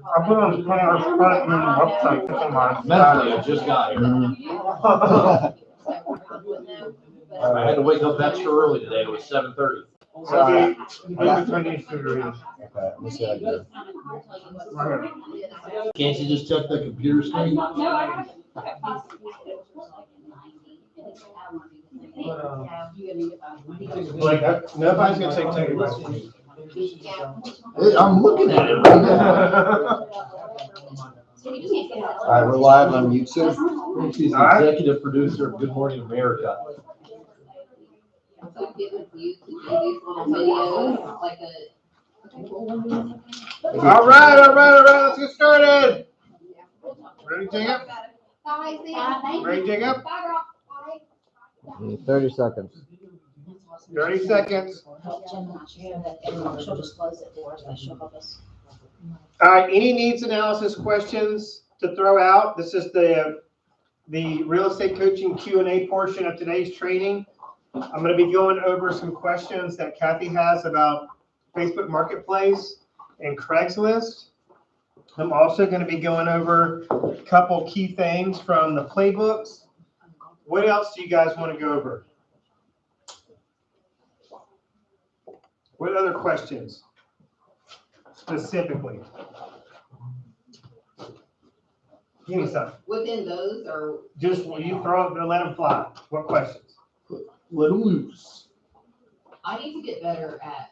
I put on 20 hours credit on the website. Mentally, I just got here. I had to wake up extra early today. It was 7:30. Okay, between these two areas. Okay, let me see how I do. Can't you just check the computer screen? Like, nobody's gonna take Teddy. I'm looking at it right now. All right, we're live on YouTube. She's the executive producer of Good Morning America. All right, let's get started. Ready, Jacob? Ready, Jacob? 30 seconds. 30 seconds. She'll just close it for us, but she'll help us. All right, any needs analysis questions to throw out? This is the real estate coaching Q&A portion of today's training. I'm going to be going over some questions that Kathy has about Facebook Marketplace and Craigslist. I'm also going to be going over a couple key things from the Playbooks. What else do you guys want to go over? What other questions specifically? Give me some. Within those, or Just you throw it and let them fly. What questions? Let them loose. I need to get better at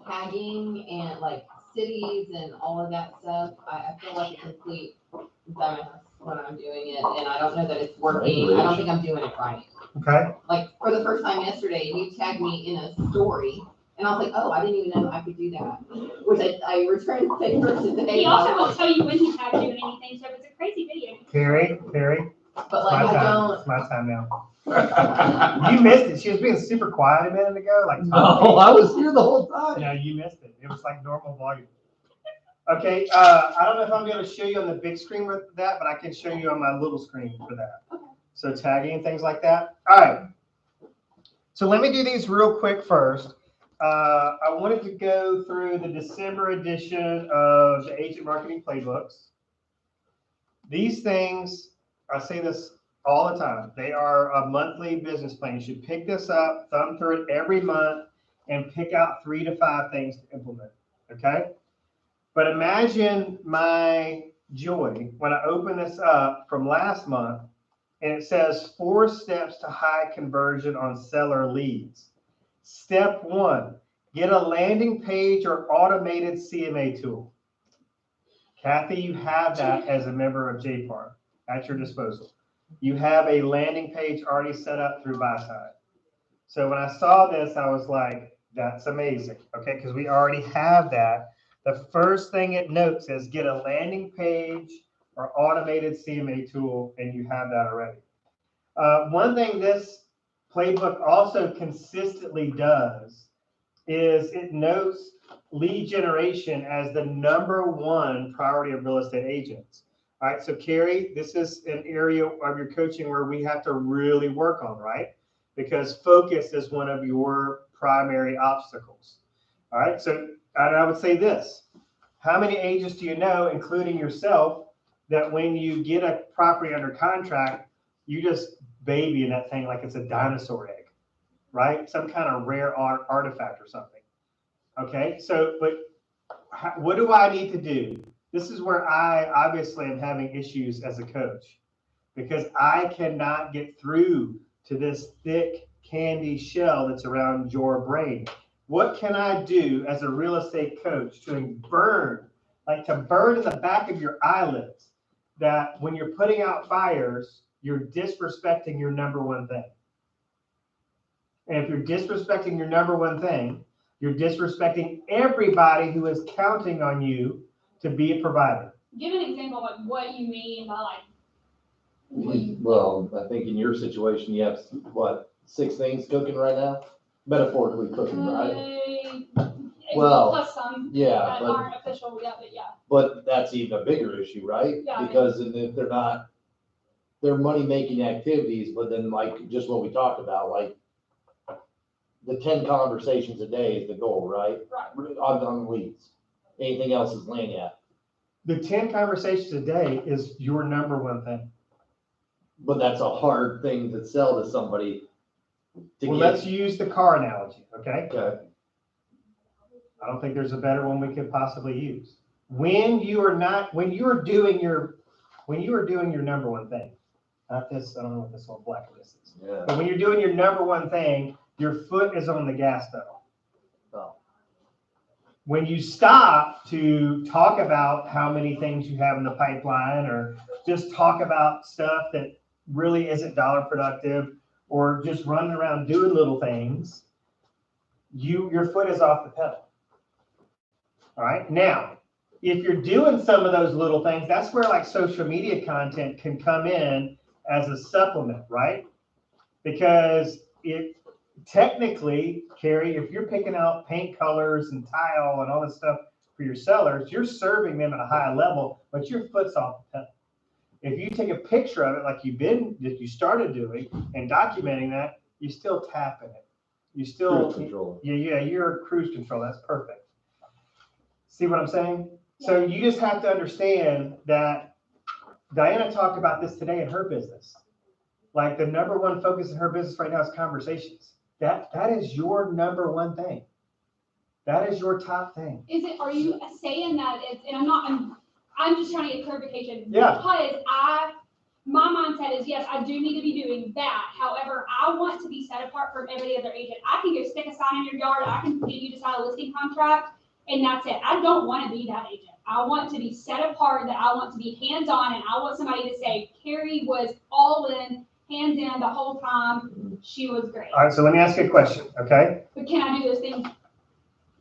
tagging and like cities and all of that stuff. I feel like a complete dumbass when I'm doing it, and I don't know that it's working. I don't think I'm doing it right. Okay. Like for the first time yesterday, you tagged me in a story, and I was like, oh, I didn't even know I could do that. Which I returned the same person today. He also won't tell you when he tagged you in anything, so if it's a crazy video. Carrie. But like I don't. It's my time now. You missed it. She was being super quiet a minute ago. Like, Oh, I was here the whole time. no, you missed it. It was like normal volume. Okay, I don't know if I'm going to show you on the big screen with that, but I can show you on my little screen for that. Okay. So tagging and things like that. All right. So let me do these real quick first. I wanted to go through the December edition of the Agent Marketing Playbooks. These things, I say this all the time, they are a monthly business plan. You should pick this up, thumb through it every month, and pick out 3 to 5 things to implement, okay? But imagine my joy when I open this up from last month, and it says 4 steps to high conversion on seller leads. Step 1, get a landing page or automated CMA tool. Kathy, you have that as a member of JPAR at your disposal. You have a landing page already set up through BuySide. So when I saw this, I was like, that's amazing, okay? Because we already have that. The first thing it notes is get a landing page or automated CMA tool, and you have that already. One thing this playbook also consistently does is it notes lead generation as the #1 priority of real estate agents. All right, so Carrie, this is an area of your coaching where we have to really work on, right? Because focus is one of your primary obstacles. All right, so I would say this. How many agents do you know, including yourself, that when you get a property under contract, you just baby in that thing like it's a dinosaur egg, right? Some kind of rare artifact or something. Okay, so, but what do I need to do? This is where I obviously am having issues as a coach because I cannot get through to this thick candy shell that's around your brain. What can I do as a real estate coach to burn in the back of your eyelids that when you're putting out fires, you're disrespecting your #1 thing? And if you're disrespecting your #1 thing, you're disrespecting everybody who is counting on you to be a provider. Give an example of what you mean by like. Well, I think in your situation, you have, what, 6 things cooking right now? Metaphorically cooking, right? Well, plus some yeah, that but- aren't official yet, but yeah. But that's even a bigger issue, right? Yeah. Because if they're money-making activities, but then like just what we talked about, like the 10 conversations a day is the goal, right? Right. On the leads. Anything else is lagniappe. The 10 conversations a day is your number one thing. But that's a hard thing to sell to somebody. Well, let's use the car analogy, okay? Okay. I don't think there's a better one we could possibly use. When you are doing your number one thing, not this, I don't know what this little black this is. Yeah. But when you're doing your number one thing, your foot is on the gas pedal. Oh. When you stop to talk about how many things you have in the pipeline, or just talk about stuff that really isn't dollar productive, or just running around doing little things, your foot is off the pedal. All right. Now, if you're doing some of those little things, that's where like social media content can come in as a supplement, right? Because technically, Carrie, if you're picking out paint colors and tile and all this stuff for your sellers, you're serving them at a high level, but your foot's off the pedal. If you take a picture of it like that you started doing and documenting that, you're still tapping it. You still, Cruise control. yeah, you're cruise control. That's perfect. See what I'm saying? So you just have to understand that Diana talked about this today in her business. Like the number one focus in her business right now is conversations. That is your number one thing. That is your top thing. Are you saying that it's, and I'm just trying to get clarification. Yeah. Because my mindset is, yes, I do need to be doing that. However, I want to be set apart from every other agent. I can go stick a sign in your yard. I can get you to sign a listing contract, and that's it. I don't want to be that agent. I want to be set apart, that I want to be hands-on, and I want somebody to say, Carrie was all in, hands in the whole time. She was great. All right, so let me ask you a question, okay? But can I do those things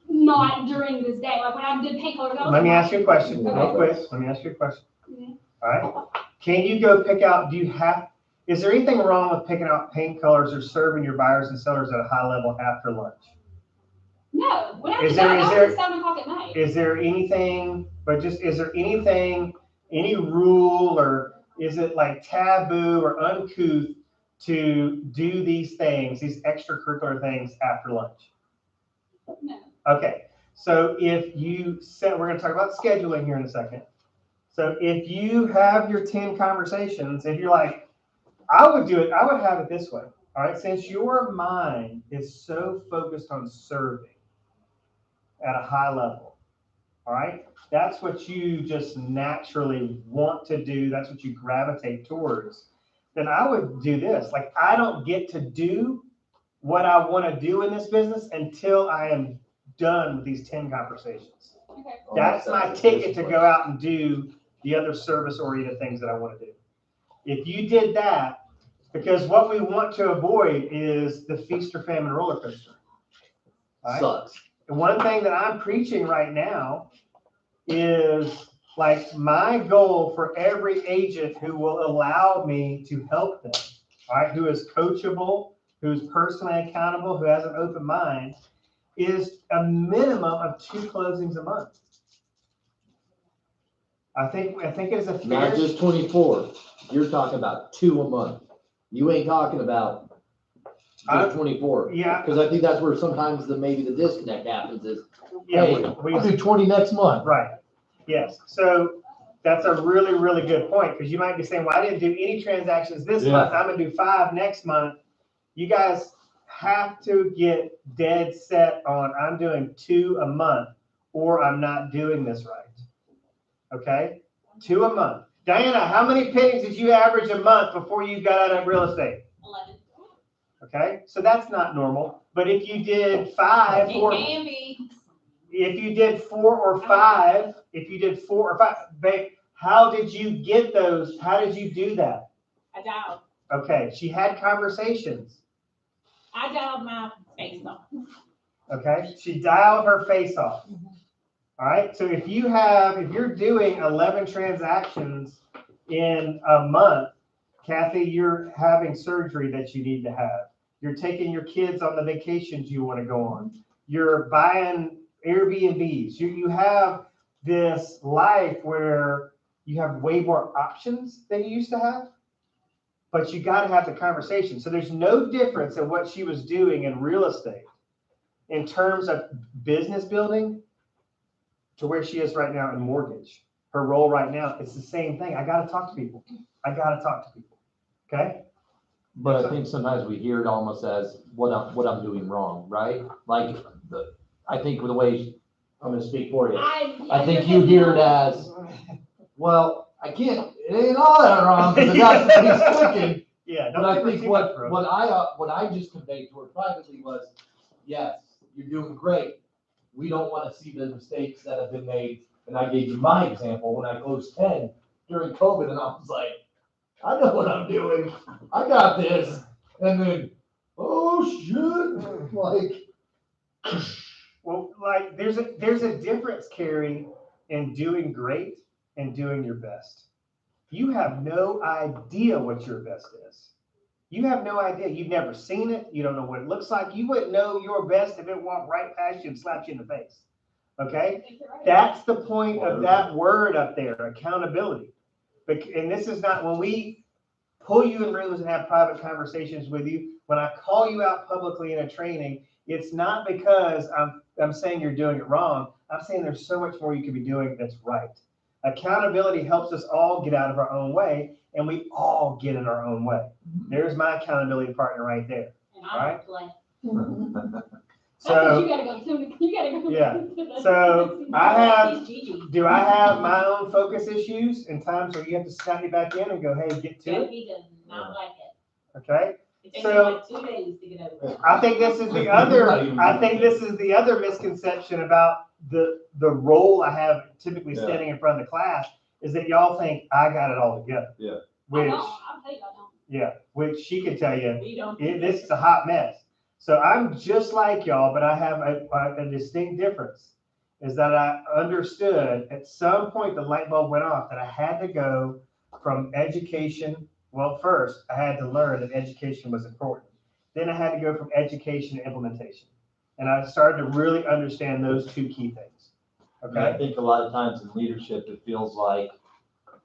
not during this day? Like when I did paint colors. Let me ask you a question real Okay. quick. Let me ask you a question. Mhm. All right? Can you go pick out, is there anything wrong with picking out paint colors or serving your buyers and sellers at a high level after lunch? No, whenever Is you there- got is out there- at 7 o'clock at night. Is there anything, any rule, or is it like taboo or uncouth to do these things, these extracurricular things after lunch? No. Okay, so if you set, we're gonna talk about scheduling here in a second. So if you have your 10 conversations, if you're like, I would have it this way. All right, since your mind is so focused on serving at a high level, all right, that's what you just naturally want to do. That's what you gravitate towards. Then I would do this. Like, I don't get to do what I want to do in this business until I am done with these 10 conversations. Okay. That's my ticket to go out and do the other service-oriented things that I want to do. If you did that, because what we want to avoid is the feast or famine roller coaster. All right? Sucks. And one thing that I'm preaching right now is like my goal for every agent who will allow me to help them, all right, who is coachable, who's personally accountable, who has an open mind, is a minimum of 2 closings a month. I think it is a fair. Not just 24. You're talking about 2 a month. You ain't talking about just 24. Yeah. Because I think that's where sometimes maybe the disconnect happens is, Yeah, hey, we I'll do 20 next month. right. Yes. So that's a really, really good point, because you might be saying, well, I didn't do any transactions this month. I'm going to do 5 next month. You guys have to get dead set on, I'm doing 2 a month, or I'm not doing this right. Okay? 2 a month. Diana, how many pennies did you average a month before you got out of real estate? 11. Okay? So that's not normal. But if you did 5, It or can be. if you did 4 or 5, babe, how did you get those? How did you do that? I dialed. Okay, she had conversations. I dialed my face off. Okay, she dialed her face off. All right, so if you're doing 11 transactions in a month, Kathy, you're having surgery that you need to have. You're taking your kids on the vacations you want to go on. You're buying Airbnbs. You have this life where you have way more options than you used to have, but you got to have the conversation. So there's no difference in what she was doing in real estate in terms of business building to where she is right now in mortgage. her role right now, it's the same thing. I gotta talk to people. Okay? But I think sometimes we hear it almost as what I'm doing wrong, right? Like, I think the way, I'm gonna speak for you. I think you hear it as, well, I can't, it ain't all that wrong, because I got some things clicking. Yeah. But I think what I just conveyed to her privately was, yes, you're doing great. We don't want to see the mistakes that have been made. And I gave you my example when I closed 10 during COVID, and I was like, I know what I'm doing. I got this. And then, oh shit, like. Well, like there's a difference, Carrie, in doing great and doing your best. You have no idea what your best is. You have no idea. You've never seen it. You don't know what it looks like. You wouldn't know your best if it walked right past you and slapped you in the face. Okay? That's the point of that word up there, accountability. And this is not when we pull you in rooms and have private conversations with you. When I call you out publicly in a training, it's not because I'm saying you're doing it wrong. I'm saying there's so much more you could be doing that's right. Accountability helps us all get out of our own way, and we all get in our own way. There's my accountability partner right there. All right? So you gotta go. Yeah. So do I have my own focus issues and times where you have to snap me back in and go, hey, get to it? He does not like it. Okay. It takes So- him like 2 days to get over it. I think this is the other misconception about the role I have typically Yeah. standing in front of the class is that y'all think I got it all together. Yeah. I Which, don't. I'll tell you I don't. yeah, which she could tell you, We don't. this is a hot mess. So I'm just like y'all, but I have a distinct difference is that I understood at some point the light bulb went off that I had to go from education. Well, first I had to learn that education was important. Then I had to go from education to implementation. And I started to really understand those two key things. And I Okay. think a lot of times in leadership, it feels like,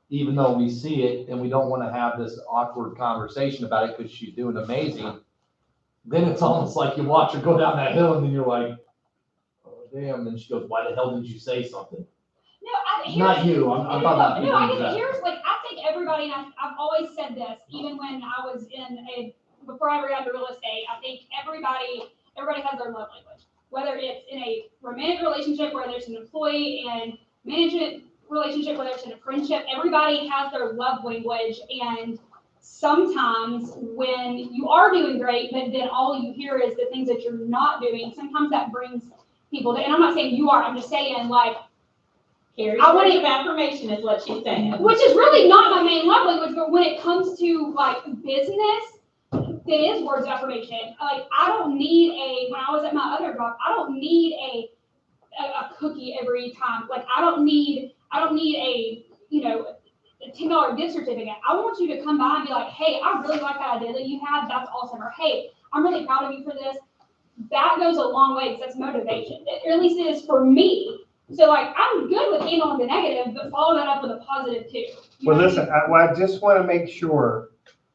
even though we see it and we don't want to have this awkward conversation about it because she's doing amazing, then it's almost like you watch her go down that hill and then you're like, oh damn. And she goes, why the hell didn't you say something? No, Not you, I'm talking about people. No, I in think general. here's like, I think everybody, and I've always said this, even when I was before I ever got into real estate, I think everybody has their love language. Whether it's in a romantic relationship, whether it's an employee and management relationship, whether it's in a friendship, everybody has their love language. And sometimes when you are doing great, but then all you hear is the things that you're not doing, sometimes that brings people to, and I'm not saying you are, I'm just saying like, Carrie's I want word to- of affirmation is what she's saying. which is really not my main love language, but when it comes to like business, it is words of affirmation. Like I don't need when I was at my other job, I don't need a cookie every time. Like I don't need a $10 gift certificate. I want you to come by and be like, hey, I really like that idea that you had. That's awesome. Or hey, I'm really proud of you for this. That goes a long way because that's motivation. Or at least it is for me. So like I'm good with handling the negative, but follow that up with a positive too. You Well, know what I listen, mean? I just want to make sure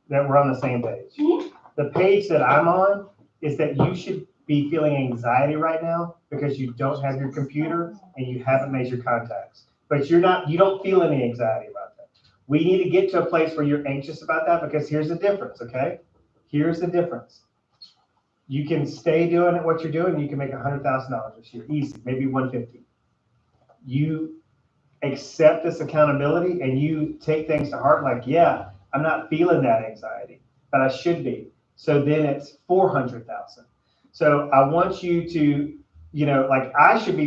that we're on the same page. Mhm. The page that I'm on is that you should be feeling anxiety right now because you don't have your computer and you haven't made your contacts. But you don't feel any anxiety about that. We need to get to a place where you're anxious about that because here's the difference, okay? Here's the difference. You can stay doing what you're doing. You can make $100,000 this year, easy, maybe 150. You accept this accountability and you take things to heart like, yeah, I'm not feeling that anxiety, but I should be. So then it's 400,000. So I want you to, like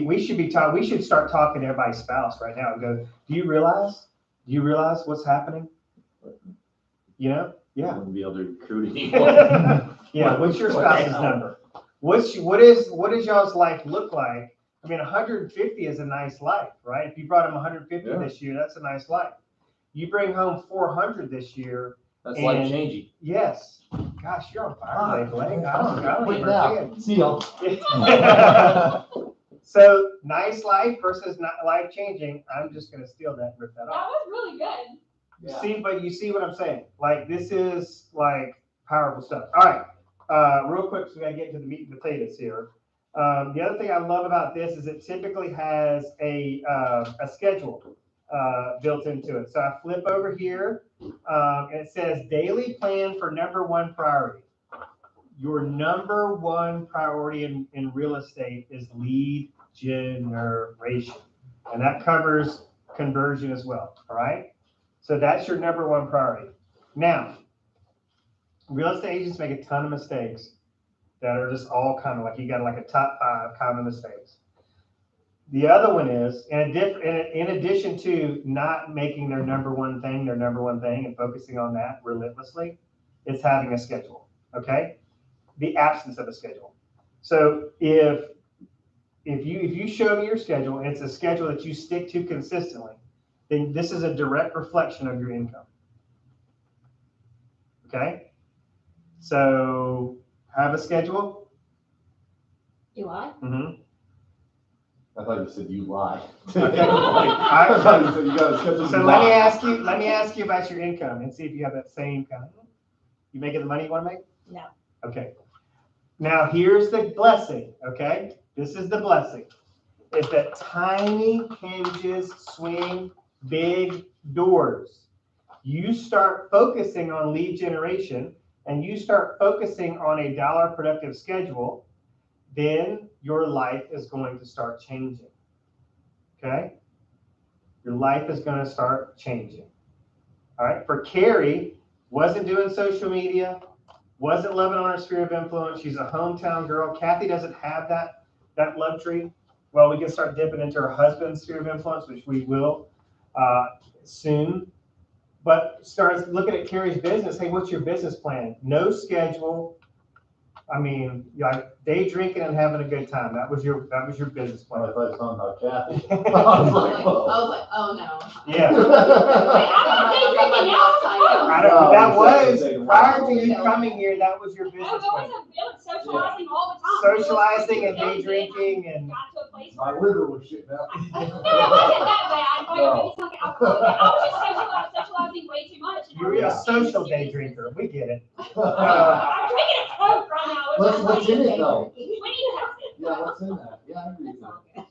we should start talking to everybody's spouse right now and go, do you realize what's happening? Yeah. Wouldn't be able to recruit anymore. Yeah. What's your What spouse's the hell? number? What does y'all's life look like? I mean, 150 is a nice life, right? If you brought him 150 Yeah. this year, that's a nice life. You bring home 400 this year. That's life changing. Yes. Gosh, you're on fire today, Blake. I don't Wait even now. understand. See y'all. So nice life versus not life changing. I'm just gonna steal that, rip that That off. was really good. Yeah. You see what I'm saying? Like this is like powerful stuff. All right, real quick, so we gotta get to the meat and potatoes here. The other thing I love about this is it typically has a schedule built into it. So I flip over here, and it says daily plan for number one priority. Your number one priority in real estate is lead generation. And that covers conversion as well, all right? So that's your number one priority. Now, real estate agents make a ton of mistakes that are just all kind of like, you got like a top 5 common mistakes. The other one is, in addition to not making their number one thing, and focusing on that relentlessly, it's having a schedule, okay? The absence of a schedule. So if you show me your schedule and it's a schedule that you stick to consistently, then this is a direct reflection of your income. Okay? So have a schedule. Do I? Mm-hmm. I thought you said you lie. Okay. I thought you said you got a schedule. So let me ask you about your income and see if you have that same kind of, you making the money you want to make? No. Okay. Now here's the blessing, okay? This is the blessing. Is that tiny hinges swing big doors. You start focusing on lead generation and you start focusing on a dollar productive schedule, then your life is going to start changing. Okay? Your life is going to start changing. All right. For Carrie, wasn't doing social media, wasn't living on her sphere of influence. She's a hometown girl. Kathy doesn't have that luxury. Well, we can start dipping into her husband's sphere of influence, which we will soon. But start looking at Carrie's business. Hey, what's your business plan? No schedule. I mean, like day drinking and having a good time. That was your business I plan. thought you were talking about Kathy. I was like, oh no. Yeah. I I don't. That was Exactly. prior to you coming here. That was your Oh, business it plan. was socializing all the time. Socializing and day drinking and. Got to a place My where. liver was shitting out. No, it wasn't that bad. By your biggest like alcoholic. I was just socializing way too much. and I You're a was social serious. day drinker. We get it. I'm drinking a Coke right now. What's in it though? We need to have it. Yeah, what's in that? Yeah, I agree with that.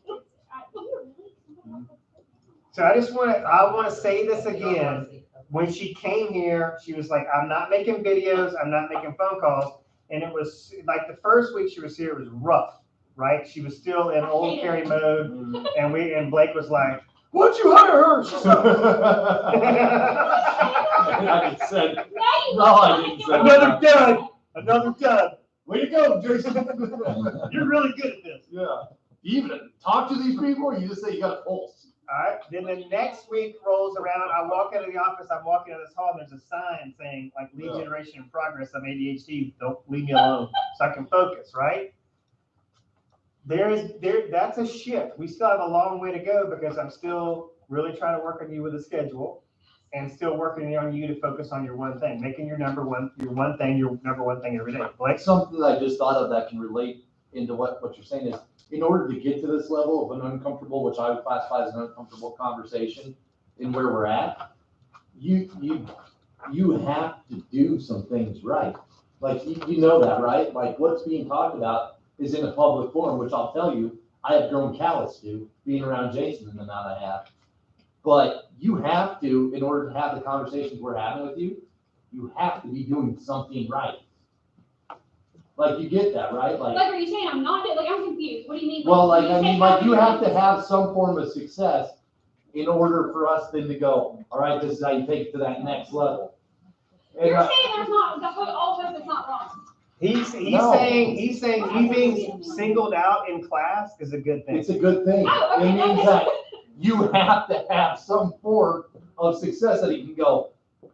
So I want to say this again. When she came here, she was like, I'm not making videos. I'm not making phone calls. And it was like the first week she was here, it was rough, right? She was still in old Carrie mode. And Blake was like, what'd you hire her? I just said, No, I didn't say Another dud. Another dud. way to go, Jason. You're really good at this. Yeah. You even talk to these people, or you just say you got a pulse? All right. Then the next week rolls around. I walk into the office. I'm walking into this hall. And there's a sign saying like lead generation in progress. I'm ADHD. Don't leave me alone so I can focus. Right. That's a shift. We still have a long way to go because I'm still really trying to work on you with a schedule and still working on you to focus on your one thing, making your number one thing every day. Blake? Something that I just thought of that can relate into what you're saying is, in order to get to this level of an uncomfortable, which I would classify as an uncomfortable conversation in where we're at, you have to do some things right. Like, you know that, right? Like what's being talked about is in a public forum, which I'll tell you, I have grown callous to being around Jason in the amount I have. But you have to, in order to have the conversations we're having with you, you have to be doing something right. Like, you get that, right? Like, are you saying I'm not doing, like, I'm confused. What do you mean? Well, like, when you I say mean, like, you how have to have some form of success in order for us then to go, all right, this is how you take it to that next level. And, You're saying there's not, all hope is not wrong. He's No. saying you being singled out in class is a good thing. it's a good thing. Oh, okay, It means okay. that you have to have some form of success that you can go,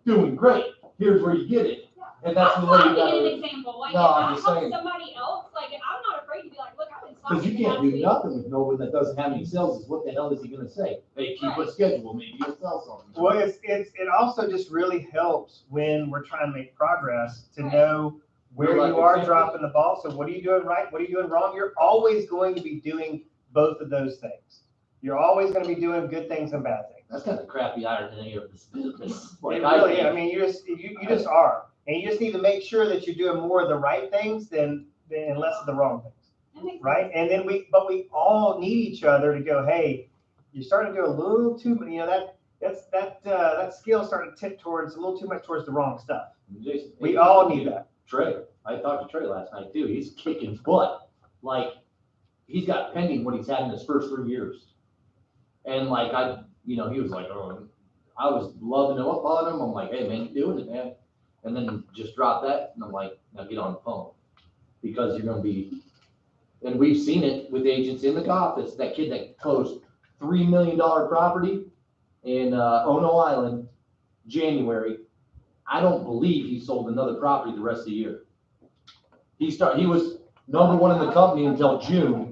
doing great, here's where you get it. And that's the way I'm you trying to gotta, get an example. Like, No, if I'm I just help saying. somebody else, like, I'm not afraid to be like, look, I've been because you can't do nothing with no one that doesn't have any sales, is what the hell is he gonna say? Hey, keep a schedule, maybe you'll sell something. Well, it also just really helps when we're trying to make progress to know where Like you are example. dropping the ball. So what are you doing right? What are you doing wrong? You're always going to be doing both of those things. You're always going to be doing good things and bad things. That's kind of crappy irony of this business. Like, It really, think. I mean, you just are. And you just need to make sure that you're doing more of the right things than less of the wrong things. Right? And then we all need each other to go, hey, you're starting to do a little too, that scale starting to tip towards a little too much towards the wrong stuff. Jason, We all need that. Trey, I talked to Trey last night too. He's kicking butt. Like, he's got pending what he's had in his first 3 years. And like, he was like, oh, I was loving him up on him. I'm like, hey man, you're doing it, man. And then just drop that. And I'm like, now get on the phone, because you're going to be, and we've seen it with agents in the office, that kid that closed $3 million property in Ono Island, January. I don't believe he sold another property the rest of the year. He was number one in the company until June.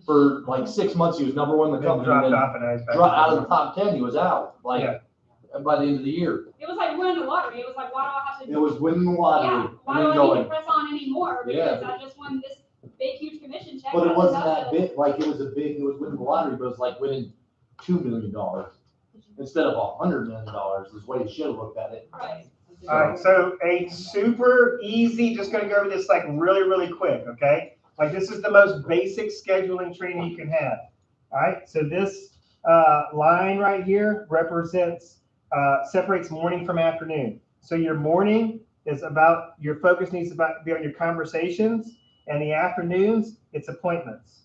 For like 6 months, he was number one in the Then company. dropped And then off and I was back. out of the top 10, he was out. Like, Yeah. by the end of the year, It was like winning the lottery. It was like, why do I have to? it was winning the lottery. Yeah, why and do then I need to going. press on anymore? Yeah, Because I just won this big, huge commission check. But it I wasn't just have that to- big. Like, it was winning the lottery, but it was like winning $2 million instead of $100 million. Is the way you should have looked at it. Right. All right, so a super easy, just gonna go over this like really, really quick, okay? Like this is the most basic scheduling training you can have. All right, so this line right here represents, separates morning from afternoon. So your morning is about, your focus needs to be on your conversations, and the afternoons, it's appointments.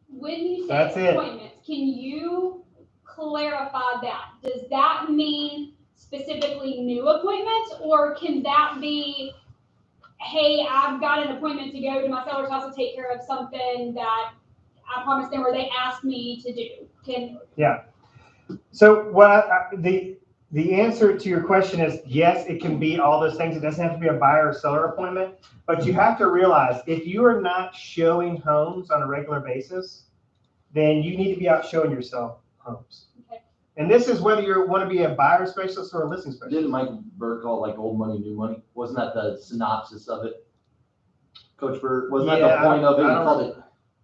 When you That's say it. appointments, can you clarify that? Does that mean specifically new appointments, or can that be, hey, I've got an appointment to go to my seller's house to take care of something that I promised them or they asked me to do? So what the answer to your question is yes, it can be all those things. It doesn't have to be a buyer or seller appointment, but you have to realize if you are not showing homes on a regular basis, then you need to be out showing yourself homes. Okay. And this is whether you want to be a buyer specialist or a listing specialist. Didn't Michael Bird call it like old money, new money? Wasn't that the synopsis of it? Coach Bird, wasn't that Yeah, the point of it? He I don't- called it,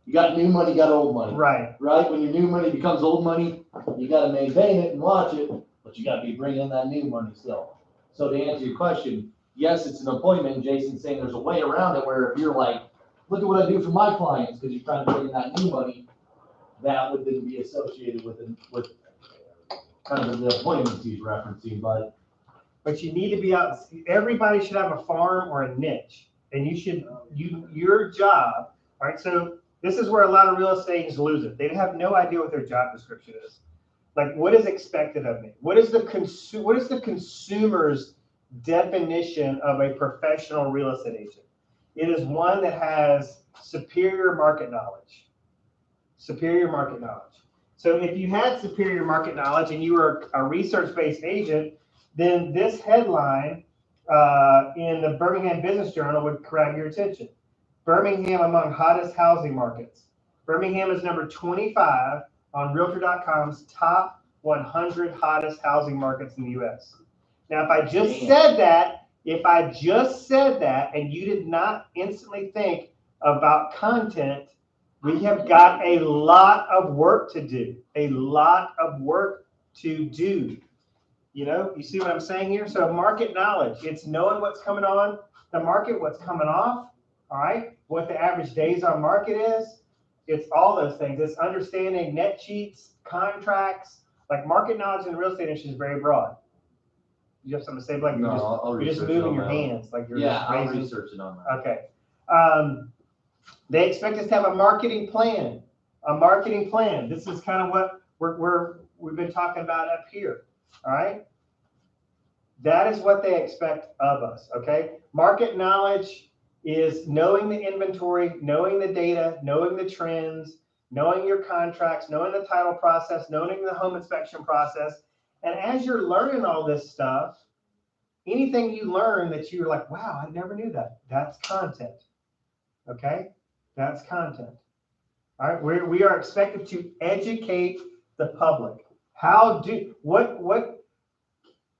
you got new money, you got old money. Right. Right? When your new money becomes old money, you gotta maintain it and watch it, but you gotta be bringing in that new money still. So to answer your question, yes, it's an appointment, and Jason's saying there's a way around it where if you're like, look at what I do for my clients, because you're trying to bring in that new money, that would then be associated with kind of the appointments he's referencing, but But you need to be out. Everybody should have a farm or a niche, and your job. All right. So this is where a lot of real estate agents lose it. They have no idea what their job description is. Like, what is expected of me? What is the consumer's definition of a professional real estate agent? It is one that has superior market knowledge. Superior market knowledge. So if you had superior market knowledge and you were a research-based agent, then this headline in the Birmingham Business Journal would grab your attention. Birmingham among hottest housing markets. Birmingham is number 25 on Realtor.com's top 100 hottest housing markets in the U.S. Now, if I just said that, and you did not instantly think about content, we have got a lot of work to do. A lot of work to do. You know, you see what I'm saying here? So market knowledge, it's knowing what's coming on the market, what's coming off, all right? What the average days on market is. It's all those things. It's understanding net sheets, contracts. Like market knowledge in the real estate industry is very broad. You have something to say, Blake? no, I'll You're just research it moving on your my own. hands like you're Yeah, just I'll raising. research it on that. Okay. They expect us to have a marketing plan. A marketing plan. This is kind of what we've been talking about up here. All right. That is what they expect of us. Okay. Market knowledge is knowing the inventory, knowing the data, knowing the trends, knowing your contracts, knowing the title process, knowing the home inspection process. And as you're learning all this stuff, anything you learn that you're like, wow, I never knew that. That's content. Okay. That's content. All right. We are expected to educate the public.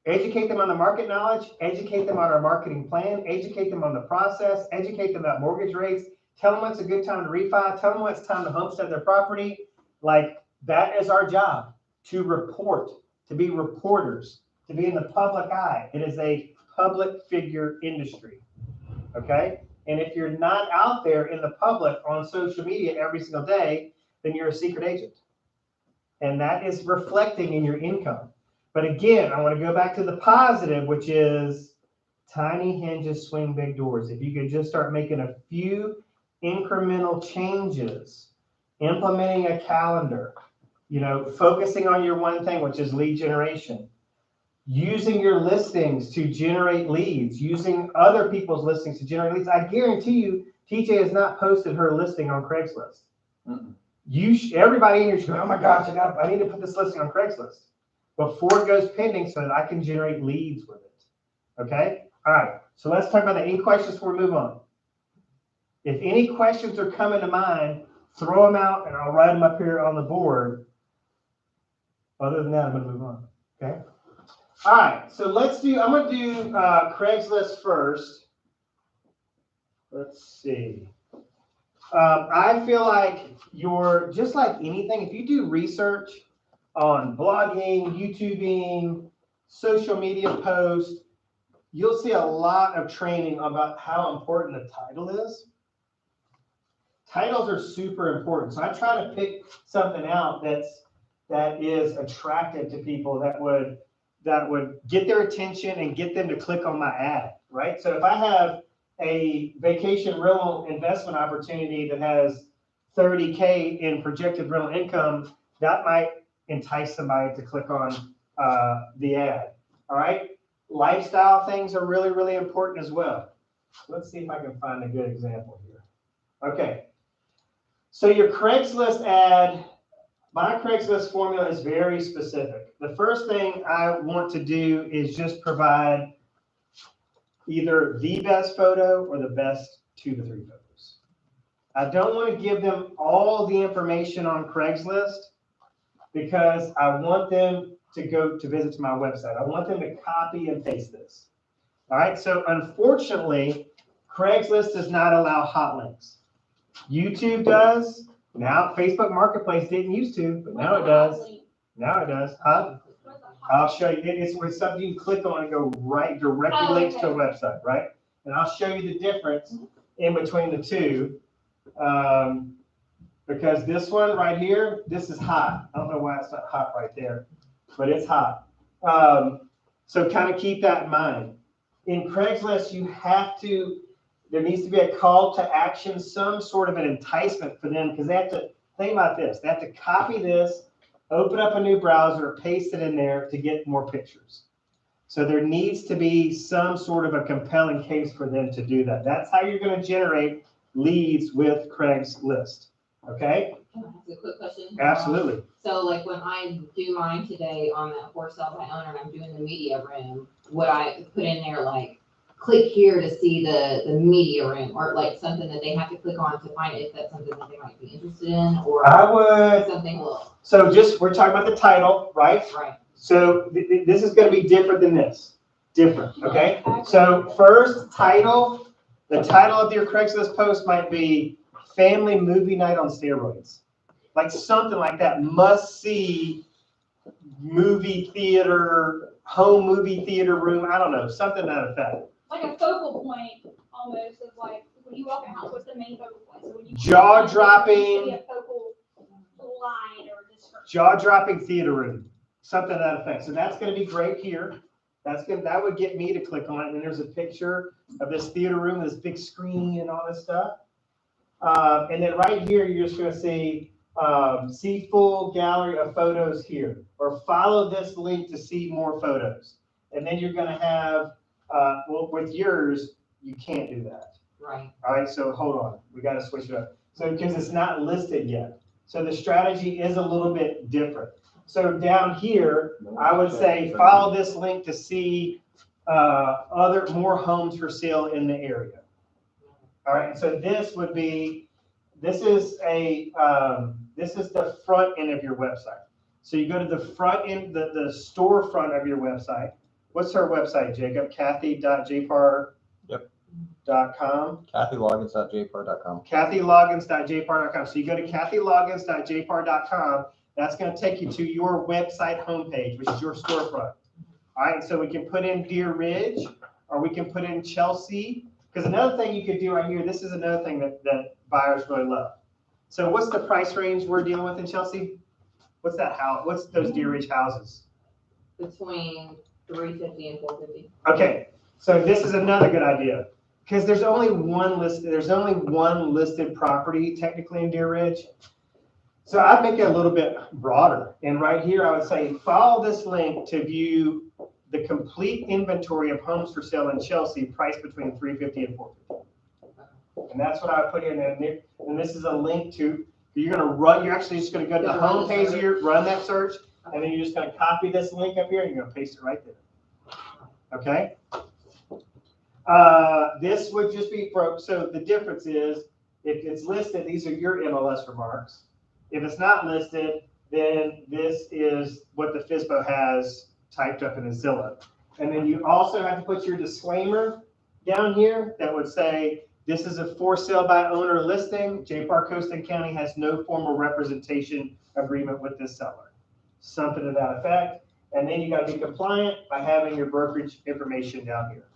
Educate them on the market knowledge, educate them on our marketing plan, educate them on the process, educate them about mortgage rates, tell them what's a good time to refi, tell them when it's time to homestead their property. Like, that is our job, to report, to be reporters, to be in the public eye. It is a public figure industry. Okay. And if you're not out there in the public on social media every single day, then you're a secret agent. And that is reflecting in your income. But again, I want to go back to the positive, which is tiny hinges swing big doors. If you could just start making a few incremental changes, implementing a calendar, focusing on your one thing, which is lead generation, using your listings to generate leads, using other people's listings to generate leads. I guarantee you, TJ has not posted her listing on Craigslist. Everybody in here should go, oh my gosh, I need to put this listing on Craigslist before it goes pending so that I can generate leads with it. Okay? All right. So let's talk about that. Any questions before we move on? If any questions are coming to mind, throw them out and I'll write them up here on the board. Other than that, I'm going to move on. Okay? All right. So I'm going to do Craigslist first. Let's see. I feel like you're just like anything. If you do research on blogging, YouTubing, social media posts, you'll see a lot of training about how important the title is. Titles are super important. So I try to pick something out that is attractive to people, that would get their attention and get them to click on my ad, right? So if I have a vacation rental investment opportunity that has 30K in projected rental income, that might entice somebody to click on the ad. All right. Lifestyle things are really, really important as well. Let's see if I can find a good example here. Okay. So your Craigslist ad, my Craigslist formula is very specific. The first thing I want to do is just provide either the best photo or the best 2 to 3 photos. I don't want to give them all the information on Craigslist because I want them to go to visit to my website. I want them to copy and paste this. All right. So unfortunately, Craigslist does not allow hot links. YouTube does. Now Facebook Marketplace didn't used to, but now it does. Now it does. Huh? I'll show you. It's something you can click on and go right directly links to a website, right? And I'll show you the difference in between the two. Because this one right here, this is hot. I don't know why it's not hot right there, but it's hot. So kind of keep that in mind. In Craigslist, there needs to be a call to action, some sort of an enticement for them, because they have to think about this. They have to copy this, open up a new browser, paste it in there to get more pictures. So there needs to be some sort of a compelling case for them to do that. That's how you're going to generate leads with Craigslist. Okay? Can I ask a quick question? Absolutely. So like when I do mine today on that for sale by owner and I'm doing the media room, would I put in there like, click here to see the media room, or like something that they have to click on to find if that's something that they might be interested in, or I would. something little? So we're talking about the title, right? Right. So this is going to be different than this. Different, okay? So first, title. The title of your Craigslist post might be Family Movie Night on Steroids. Like something like that. Must see movie theater, home movie theater room. I don't know. Something to that effect. Like a focal point almost of like when you walk in the house, what's the main focal point? So when you Jaw-dropping. a focal line or description. Jaw-dropping theater room. Something to that effect. So that's going to be great here. That would get me to click on it. And there's a picture of this theater room, this big screen and all this stuff. And then right here, you're just going to see full gallery of photos here, or follow this link to see more photos. And then you're going to have, with yours, you can't do that. Right. All right. So hold on. We got to switch it up. So because it's not listed yet. So the strategy is a little bit different. So down here, I would say follow this link to see more homes for sale in the area. All right. So this is the front end of your website. So you go to the front end, the storefront of your website. What's her website, Jacob? Kathy.jpar.com. KathyLoggins.jpar.com. KathyLoggins.jpar.com. So you go to KathyLoggins.jpar.com. That's going to take you to your website homepage, which is your storefront. All right. So we can put in Deer Ridge, or we can put in Chelsea, Because another thing you could do right here, this is another thing that buyers really love. So what's the price range we're dealing with in Chelsea? What's that house? What's those Deer Ridge houses? Between 350 and 450. Okay, so this is another good idea. Because there's only one listed property technically in Deer Ridge. So I'd make it a little bit broader. And right here, I would say, follow this link to view the complete inventory of homes for sale in Chelsea, priced between 350 and 450. And that's what I would put in there. And this is a link to, you're actually just gonna go to the home page here, run that search, and then you're just gonna copy this link up here and you're gonna paste it right there. Okay? This would just be so the difference is, if it's listed, these are your MLS remarks. If it's not listed, then this is what the FSBO has typed up in a Zillow. And then you also have to put your disclaimer down here that would say, this is a for sale by owner listing. JPAR Coastal County has no formal representation agreement with this seller. Something to that effect. And then you got to be compliant by having your brokerage information down here.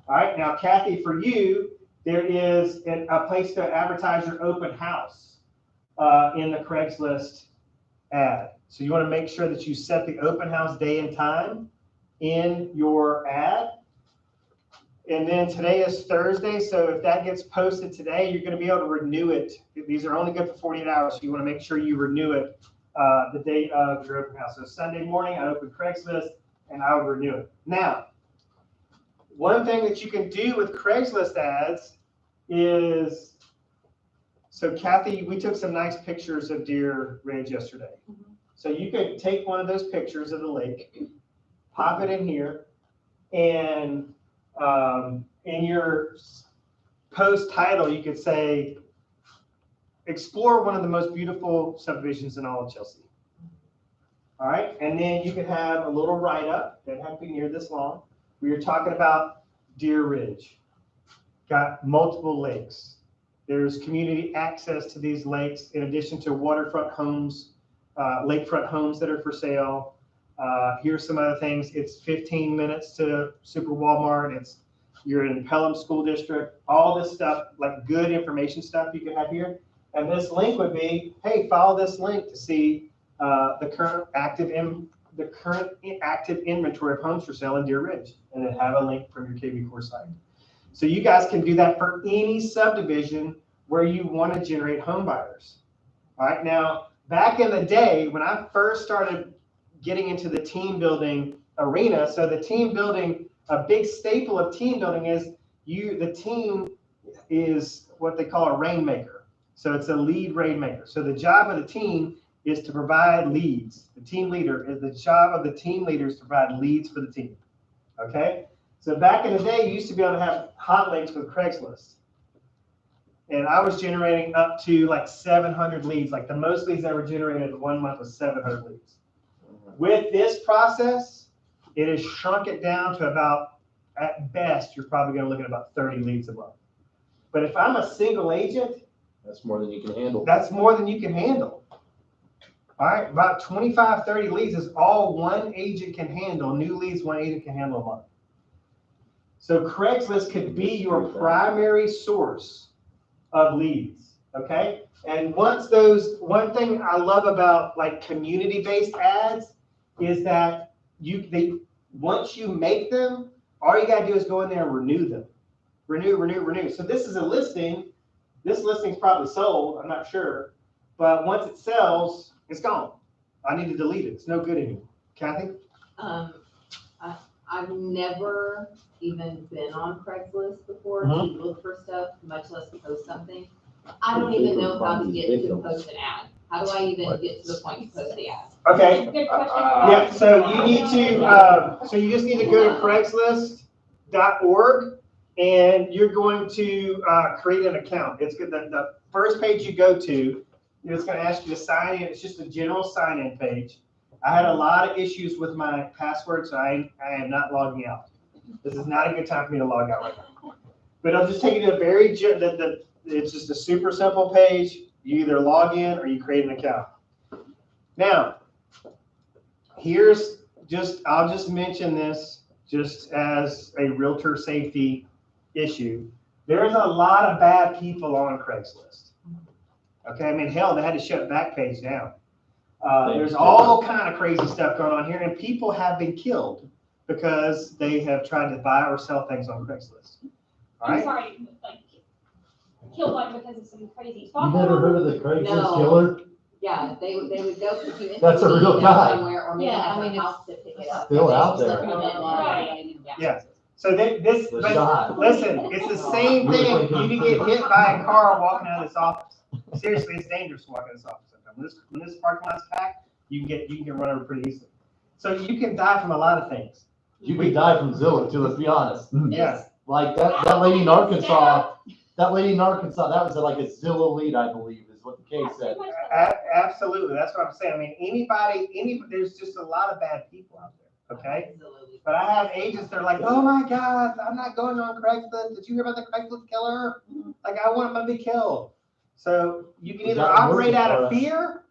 All right, now Kathy, for you, there is a place to advertise your open house in the Craigslist ad. So you want to make sure that you set the open house day and time in your ad. And then today is Thursday, so if that gets posted today, you're going to be able to renew it. These are only good for 48 hours, so you want to make sure you renew it the day of your open house. So Sunday morning, I open Craigslist, and I would renew it. Now, one thing that you can do with Craigslist ads is, so Kathy, we took some nice pictures of Deer Ridge yesterday. So you could take one of those pictures of the lake, pop it in here, and in your post title, you could say, explore one of the most beautiful subdivisions in all of Chelsea. All right, and then you could have a little write-up, that have to be near this long. We were talking about Deer Ridge, got multiple lakes. There's community access to these lakes in addition to waterfront homes, lakefront homes that are for sale. Here's some other things. It's 15 minutes to Super Walmart. You're in Pelham School District. All this stuff, like good information stuff you can have here. And this link would be, hey, follow this link to see the current active inventory of homes for sale in Deer Ridge, and then have a link from your KB4 site. So you guys can do that for any subdivision where you want to generate home buyers. All right, now, back in the day, when I first started getting into the team building arena, so the team building, a big staple of team building is the team is what they call a rainmaker. So it's a lead rainmaker. So the job of the team is to provide leads. The team leader is the job of the team leaders to provide leads for the team. Okay? So back in the day, you used to be able to have hot links with Craigslist. And I was generating up to like 700 leads. Like the most leads I ever generated in 1 month was 700 leads. With this process, it has shrunk it down to about, at best, you're probably going to look at about 30 leads a month. But if I'm a single agent, That's more than you can handle. that's more than you can handle. All right, about 25, 30 leads is all one agent can handle. New leads, one agent can handle a month. So Craigslist could be your primary source of leads, okay? And one thing I love about like community-based ads is that once you make them, all you gotta do is go in there and renew them. Renew. So this is a listing. This listing's probably sold, I'm not sure. But once it sells, it's gone. I need to delete it. It's no good anymore. Kathy? I've never even been on Craigslist before to look for stuff, much less post something. I don't even know how to get to post an ad. How do I even get to the point to post the ad? Okay. Good question. Yeah, so you need to, so you just need to go to Craigslist.org and you're going to create an account. It's good. The first page you go to, it's going to ask you to sign in. It's just a general sign-in page. I had a lot of issues with my password, so I am not logging out. This is not a good time for me to log out right now. But I'll just take you to a very, it's just a super simple page. You either log in or you create an account. Now, I'll just mention this just as a realtor safety issue. There's a lot of bad people on Craigslist. Okay, I mean, hell, they had to shut Backpage down. There's all kind of crazy stuff going on here, and people have been killed because they have tried to buy or sell things on Craigslist. All I'm right? sorry, like, killed like because of some crazy You stuff. never heard of the Craigslist No. killer? Yeah, they would go to. That's a real guy. Somewhere, or maybe Yeah, have I a mean, house to pick it up. Still out They there. slip them in. Right. Yeah. So this, The but shot. listen, it's the same thing. You can get hit by a car walking out of this office. Seriously, it's dangerous to walk out of this office sometimes. When this parking lot's packed, you can get run over pretty easily. So you can die from a lot of things. You could die from Zillow too, let's be honest. Yeah. Like that lady in Arkansas, that was like a Zillow lead, I believe, is what the case said. Absolutely. That's what I'm saying. I mean, anybody, there's just a lot of bad people out there. Okay. Absolutely. But I have agents that are like, oh my God, I'm not going on Craigslist. Did you hear about the Craigslist killer? Like, I want him to be killed. So you can either operate out of fear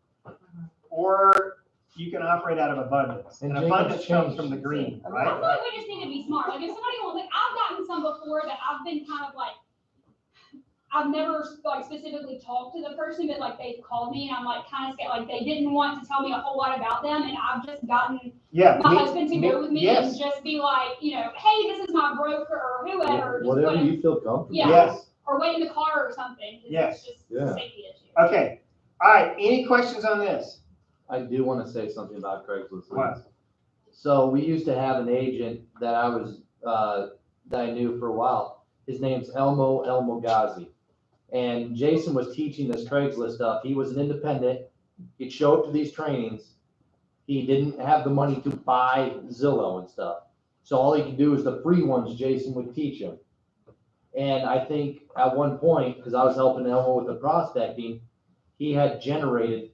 or you can operate out of abundance. And abundance comes from the green, I right? feel like we just need to be smart. Like if somebody wants, like I've gotten some before that I've been kind of like, I've never like specifically talked to the person, but like they've called me and I'm like kind of scared, like they didn't want to tell me a whole lot about them, and I've just gotten my husband to go with me and just be like, you know, hey, this is my broker or whoever. Just Whatever wanna- you feel comfortable. Yeah. Yes. Or wait in the car or something. 'Cause Yes. It's just Yeah. a safety issue. Okay. All right. Any questions on this? I do want to say something about Craigslist. What? So we used to have an agent that that I knew for a while. His name's Elmo Ghazi. And Jason was teaching this Craigslist stuff. He was an independent. He'd show up to these trainings. He didn't have the money to buy Zillow and stuff. So all he could do is the free ones Jason would teach him. And I think at one point, because I was helping Elmo with the prospecting, he had generated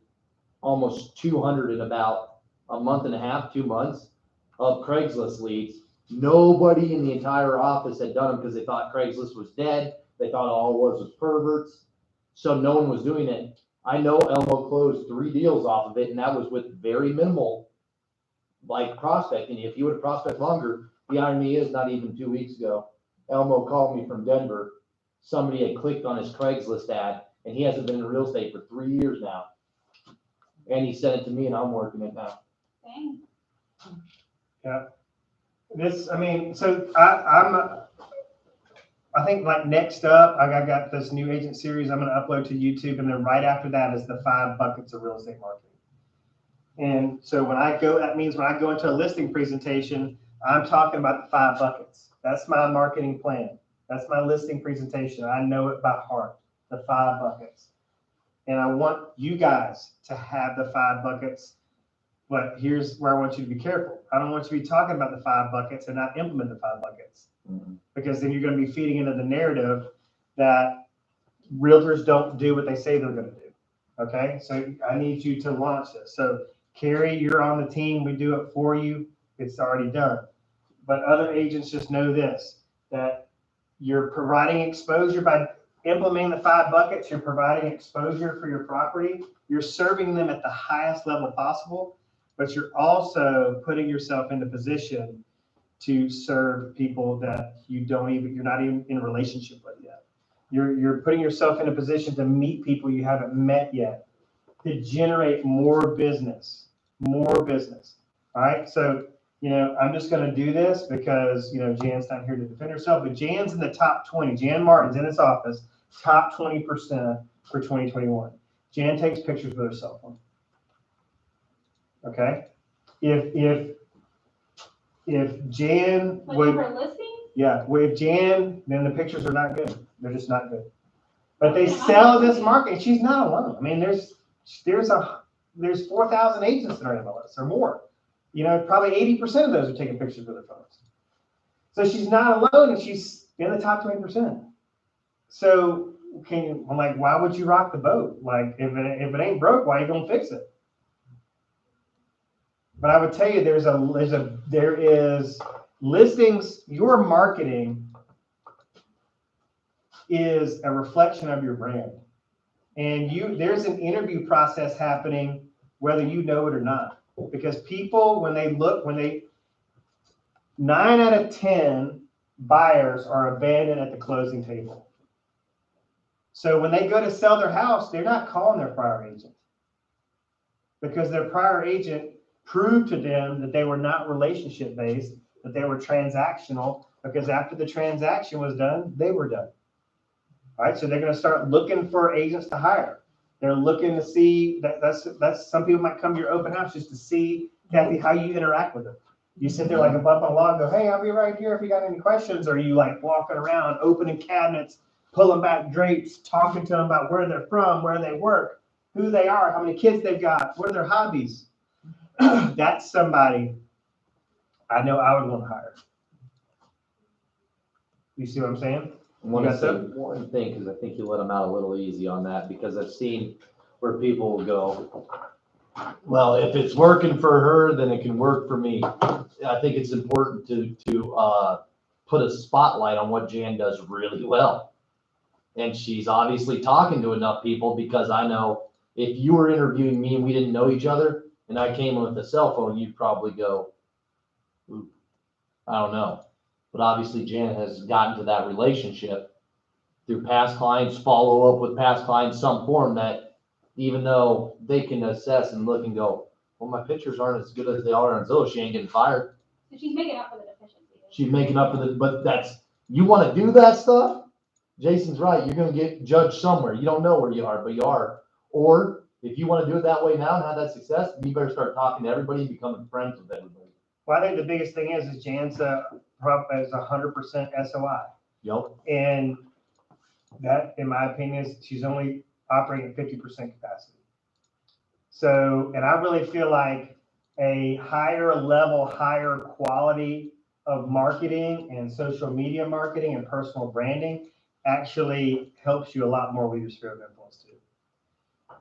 almost 200 in about a month and a half, 2 months of Craigslist leads. Nobody in the entire office had done them because they thought Craigslist was dead. They thought all it was perverts. So no one was doing it. I know Elmo closed 3 deals off of it, and that was with very minimal like prospecting. If you would have prospect longer, the irony is not even 2 weeks ago, Elmo called me from Denver. Somebody had clicked on his Craigslist ad, and he hasn't been in real estate for 3 years now. And he sent it to me, and I'm working it now. Dang. I think like next up, I got this new agent series I'm going to upload to YouTube, and then right after that is the 5 buckets of real estate marketing. And so that means when I go into a listing presentation, I'm talking about the 5 buckets. That's my marketing plan. That's my listing presentation. I know it by heart, the 5 buckets. And I want you guys to have the 5 buckets. But here's where I want you to be careful. I don't want you to be talking about the 5 buckets and not implement the 5 buckets. Because then you're going to be feeding into the narrative that realtors don't do what they say they're going to do. Okay, so I need you to launch this. So Carrie, you're on the team. We do it for you. It's already done. But other agents just know this, that you're providing exposure by implementing the 5 buckets. You're providing exposure for your property. You're serving them at the highest level possible, but you're also putting yourself in a position to serve people that you're not even in a relationship with yet. You're putting yourself in a position to meet people you haven't met yet, to generate more business. All right. So, I'm just going to do this because, Jan's not here to defend herself, but Jan's in the top 20. Jan Martin's in his office, top 20% for 2021. Jan takes pictures with her cell phone. Okay. If Jan would, for listing? yeah, with Jan, then the pictures are not good. They're just not good. But they sell this market. She's not alone. I mean, there's 4,000 agents that are in MLS or more. Probably 80% of those are taking pictures with their phones. So she's not alone, and she's in the top 20%. So I'm like, why would you rock the boat? Like, if it ain't broke, why are you gonna fix it? But I would tell you, there is listings. Your marketing is a reflection of your brand, and there's an interview process happening, whether you know it or not. Because people, 9 out of 10 buyers are abandoned at the closing table. So when they go to sell their house, they're not calling their prior agent, because their prior agent proved to them that they were not relationship based, that they were transactional, because after the transaction was done, they were done. All right, so they're going to start looking for agents to hire. They're looking to see that's some people might come to your open house just to see, Kathy, how you interact with them. You sit there like a bump on a log, go, hey, I'll be right here if you got any questions, or you like walking around, opening cabinets, pulling back drapes, talking to them about where they're from, where they work, who they are, how many kids they've got, what are their hobbies. That's somebody I know I would want to hire. You see what I'm saying? I want You to got say that? one thing, because I think you let them out a little easy on that, because I've seen where people will go, well, if it's working for her, then it can work for me. I think it's important to put a spotlight on what Jan does really well. And she's obviously talking to enough people, because I know if you were interviewing me and we didn't know each other and I came in with a cell phone, you'd probably go, ooh, I don't know. But obviously Jan has gotten to that relationship through past clients, follow up with past clients, some form that even though they can assess and look and go, well, my pictures aren't as good as they are on Zillow, she ain't getting fired. So she's making up for the deficiency. She's making up for the, but that's, you want to do that stuff? Jason's right. You're going to get judged somewhere. You don't know where you are, but you are. Or if you want to do it that way now and have that success, you better start talking to everybody and becoming friends with everybody. Well, I think the biggest thing is Jan's is 100% SOI. Yep. And that, in my opinion, is she's only operating at 50% capacity. So, and I really feel like a higher level, higher quality of marketing and social media marketing and personal branding actually helps you a lot more with your sphere of influence too.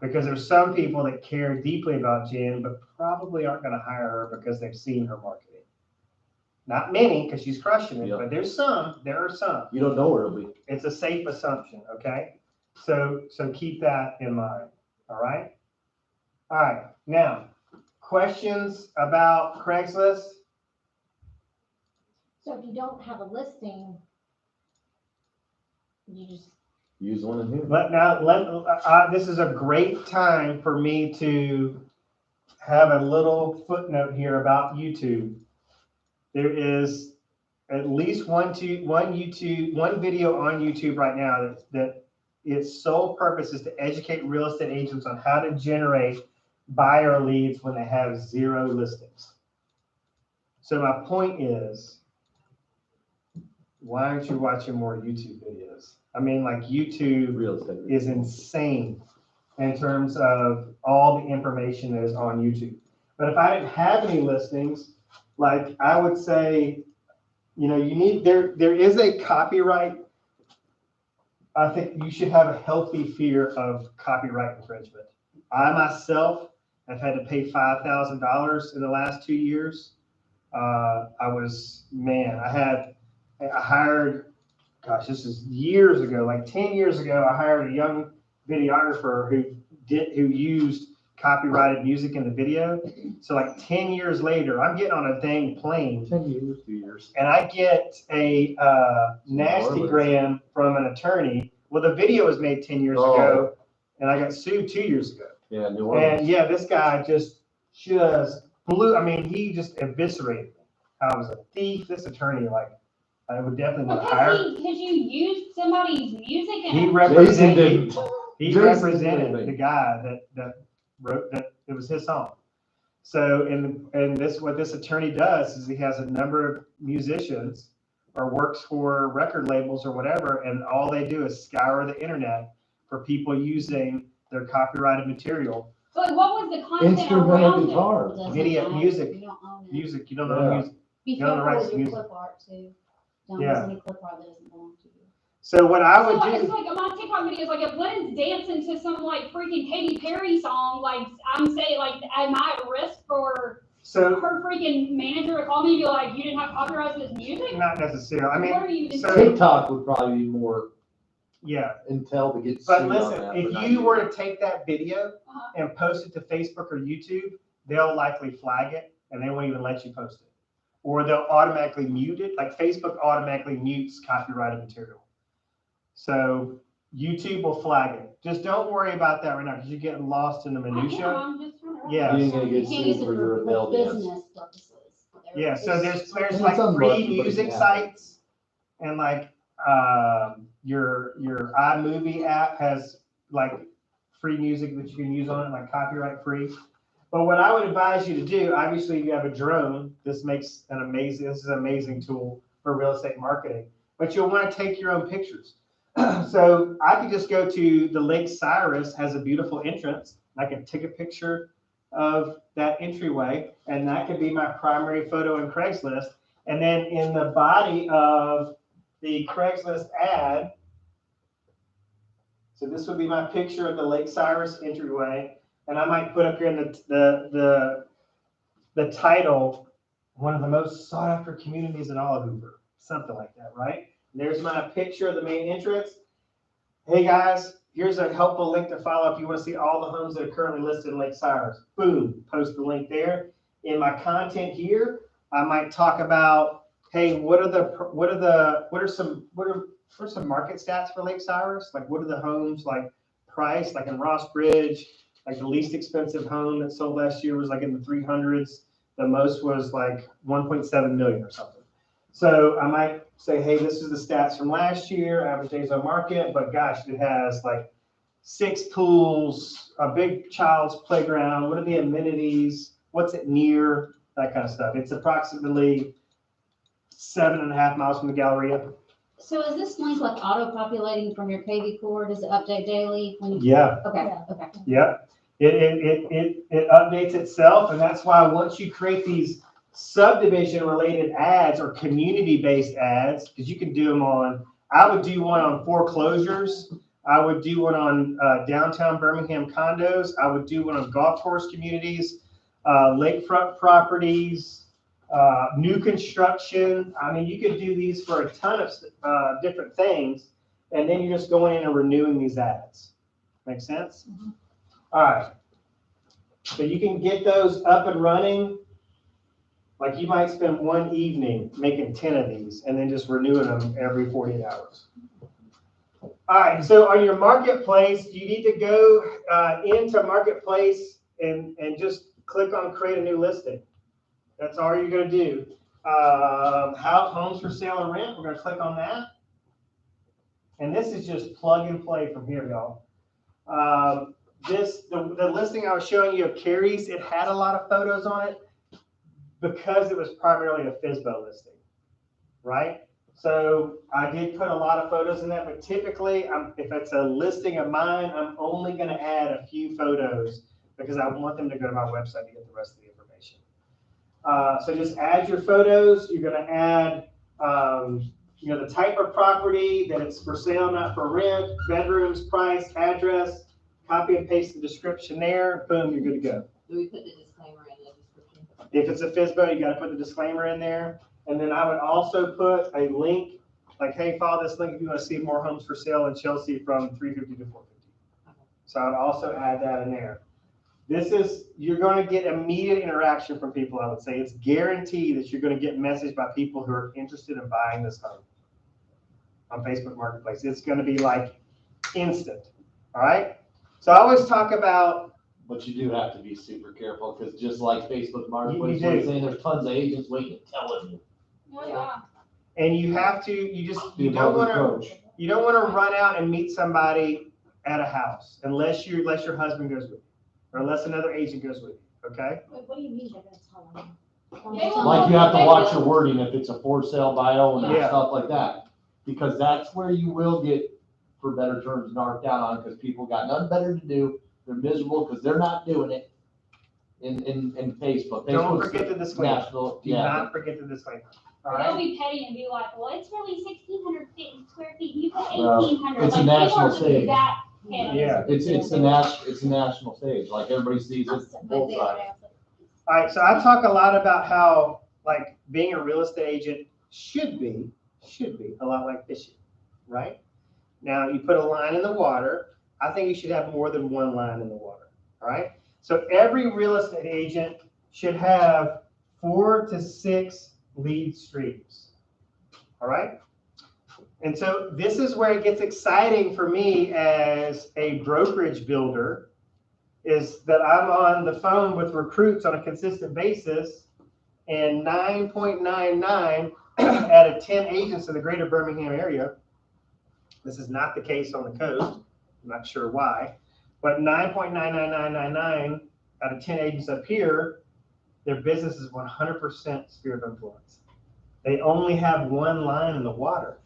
Because there's some people that care deeply about Jen, but probably aren't going to hire her because they've seen her marketing. Not many, because she's crushing it, Yep. but there are some. You don't know where it'll be. It's a safe assumption, okay? So keep that in mind, all right? All right, now, questions about Craigslist? So if you don't have a listing, you just, Use one in here. This is a great time for me to have a little footnote here about YouTube. There is at least one video on YouTube right now that its sole purpose is to educate real estate agents on how to generate buyer leads when they have 0 listings. So my point is, why aren't you watching more YouTube videos? I mean, like YouTube Real estate. is insane in terms of all the information that is on YouTube. But if I didn't have any listings, like I would say, there is a copyright. I think you should have a healthy fear of copyright infringement. I myself have had to pay $5,000 in the last 2 years. I hired, gosh, this is years ago, like 10 years ago, I hired a young videographer who used copyrighted music in the video. So like 10 years later, I'm getting on a dang plane 10 years, 2 years. and I get a nasty gram from an attorney. Well, the video was made 10 years ago and I got sued 2 years ago. Yeah, New Orleans. And yeah, this guy just blew, he just eviscerated me. I was a thief. This attorney, I would definitely want to hire. Because you used somebody's music and He Jason represented didn't. He Jason represented didn't. the guy that wrote that. It was his song. So, what this attorney does is he has a number of musicians or works for record labels or whatever, and all they do is scour the internet for people using their copyrighted material. So like, what was the content Instrumental around it? guitar. doesn't Video, matter. music. You don't own it. Music, you don't know Yeah. music. Be You don't careful write with your music. clip art too. Don't Yeah. use any clip art that doesn't belong to you. So what I So would it's do, like my TikTok videos, like if Lynn's dancing to some like freaking Katy Perry song, like I'm saying, like am I at risk for so her freaking manager to call me and be like, you didn't have copyright to this music? not necessarily. What are you so- TikTok would probably be more Yeah. intel to get But sued listen, on that, if not you were to take that video Uh-huh. and post it to Facebook or YouTube, they'll likely flag it and they won't even let you post it. or they'll automatically mute it. Like Facebook automatically mutes copyrighted material. So YouTube will flag it. Just don't worry about that right now because you're getting lost in the minutia. I'm just trying to- Yeah. You ain't gonna You get can't use sued it for your for ability. business purposes. Yeah, so there's It's like unlucky, free but it music can happen. sites, and like your iMovie app has like free music that you can use on it, like copyright free. But what I would advise you to do, obviously, if you have a drone, this is an amazing tool for real estate marketing. But you'll want to take your own pictures. So I could just go to the Lake Cyrus has a beautiful entrance. I can take a picture of that entryway, and that could be my primary photo in Craigslist. And then in the body of the Craigslist ad, so this would be my picture of the Lake Cyrus entryway, and I might put up here in the title, one of the most sought after communities in all of Hoover, something like that, right? And there's my picture of the main entrance. Hey guys, here's a helpful link to follow if you want to see all the homes that are currently listed in Lake Cyrus. Boom, post the link there. In my content here, I might talk about, hey, what are some market stats for Lake Cyrus? Like what are the homes like price, like in Ross Bridge, like the least expensive home that sold last year was like in the 300s. The most was like 1.7 million or something. So I might say, hey, this is the stats from last year, average days on market, but gosh, it has like 6 pools, a big child's playground. What are the amenities? What's it near? That kind of stuff. It's approximately 7.5 miles from the Galleria. So is this link like auto-populating from your KV core? Does it update daily? Yeah. Okay. Yep. It updates itself, and that's why once you create these subdivision related ads or community based ads, because you can do them on, I would do one on foreclosures. I would do one on downtown Birmingham condos. I would do one on golf course communities, lakefront properties, new construction. I mean, you could do these for a ton of different things, and then you're just going in and renewing these ads. Make sense? Mhm. All right. So you can get those up and running. Like you might spend one evening making 10 of these and then just renewing them every 48 hours. All right, so on your marketplace, you need to go into marketplace and just click on create a new listing. That's all you're going to do. Homes for sale and rent, we're going to click on that. And this is just plug and play from here, y'all. The listing I was showing you of Carrie's, it had a lot of photos on it because it was primarily a FSBO listing, right? So I did put a lot of photos in that, but typically, if it's a listing of mine, I'm only going to add a few photos because I want them to go to my website to get the rest of the information. So just add your photos. You're going to add, the type of property, that it's for sale, not for rent, bedrooms, price, address, copy and paste the description there. Boom, you're good to go. Do we put the disclaimer in the description? If it's a FSBO, you got to put the disclaimer in there. And then I would also put a link, like, hey, follow this link if you want to see more homes for sale in Chelsea from 350 to 450. So I would also add that in there. You're going to get immediate interaction from people, I would say. It's guaranteed that you're going to get messaged by people who are interested in buying this home on Facebook Marketplace. It's going to be like instant. All right. So I always talk about. But you do have to be super careful because just like Facebook Marketplace, You do. you're saying there's tons of agents waiting and telling you. Oh, yeah. And you have to, you don't want to run out and meet somebody at a house unless your husband goes with you or unless another agent goes with you. Okay. Wait, what do you mean they're gonna tell them? They will- Like you have to They watch will. your wording if it's a for sale bio and Yeah. stuff like that. Because that's where you will get, for better terms, narked down on because people got nothing better to do. They're miserable because they're not doing it in Facebook. Don't Facebook's forget the disclaimer. national, Do yeah. not forget the disclaimer. All They'll right. be petty and be like, well, it's really 1,600 square feet. You put Well, 1,800. it's a Like, people national are just stage. that petty. Yeah. It's a national stage. Like everybody sees it both sides. All right. So I talk a lot about how like being a real estate agent should be a lot like fishing, right? Now you put a line in the water. I think you should have more than one line in the water. All right. So every real estate agent should have 4 to 6 lead streams. All right? And so this is where it gets exciting for me as a brokerage builder, is that I'm on the phone with recruits on a consistent basis, and 9.99 out of 10 agents in the greater Birmingham area, this is not the case on the coast, I'm not sure why, but 9.99999 out of 10 agents up here, their business is 100% sphere of influence. They only have one line in the water.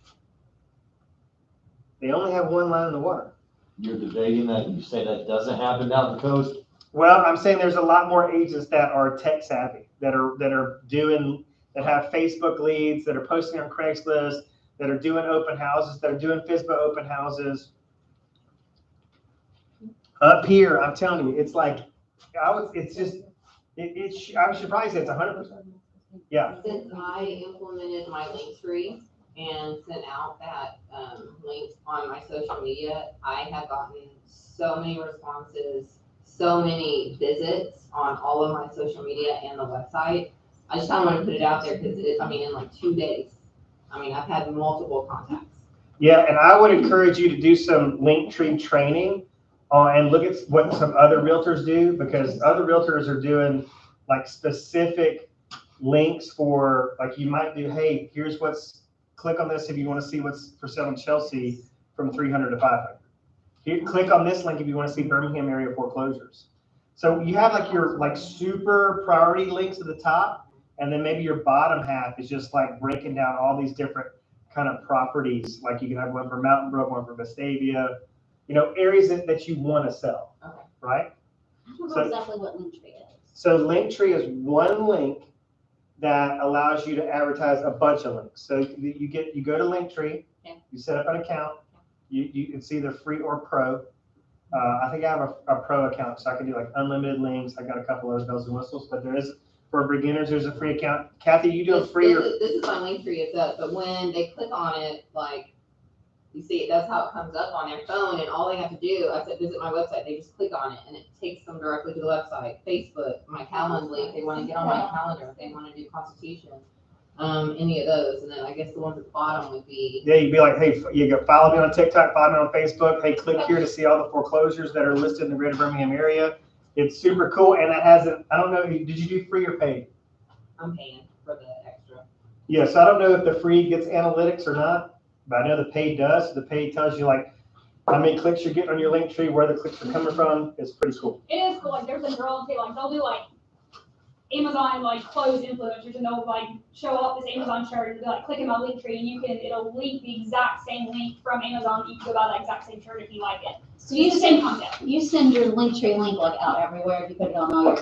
They only have one line in the water. You're debating that, you say that doesn't happen down the coast? Well, I'm saying there's a lot more agents that are tech savvy, that have Facebook leads, that are posting on Craigslist, that are doing open houses, that are doing FISBA open houses. Up here, I'm telling you, it's like, I'm surprised it's 100%. Yeah. Since I implemented my link tree and sent out that link on my social media, I have gotten so many responses, so many visits on all of my social media and the website. I just kind of want to put it out there because in like 2 days, I've had multiple contacts. Yeah, and I would encourage you to do some link tree training and look at what some other realtors do, because other realtors are doing like specific links for, like, you might do, hey, here's click on this if you want to see what's for sale in Chelsea from 300 to 500. Click on this link if you want to see Birmingham area foreclosures. So you have like your super priority links at the top, and then maybe your bottom half is just like breaking down all these different kind of properties. Like you can have one for Mountain Brook, one for Vestavia, areas that you want to sell, Okay. right? I don't know exactly what Linktree is. So Linktree is one link that allows you to advertise a bunch of links. So you go to Linktree, okay. You set up an account, it's either free or pro. I think I have a pro account, so I can do like unlimited links. I got a couple of those bells and whistles, but there is, for beginners, there's a free account. Kathy, you do a free or? This is my link tree, it's up, but when they click on it, like, you see, that's how it comes up on their phone, and all they have to do, I said, visit my website, they just click on it, and it takes them directly to the website. Facebook, my calendar link, they want to get on my calendar, if they want to do consultation, any of those, and then I guess the ones at the bottom would be. Yeah, you'd be like, hey, you go follow me on TikTok, follow me on Facebook. Hey, click here to see all the foreclosures that are listed in the greater Birmingham area. It's super cool, and it has I don't know, did you do free or paid? I'm paying for the extra. Yeah, so I don't know if the free gets analytics or not, but I know the paid does. The paid tells you like how many clicks you're getting on your link tree, where the clicks are coming from. It's pretty cool. It is cool. Like, there's a girl too, like, they'll do like Amazon clothes influencers, and they'll show off this Amazon shirt and be like, click in my link tree, and it'll link the exact same link from Amazon. You can go buy that exact same shirt if you like it. So it's the same concept. You send your Linktree link out everywhere if you put it on all your.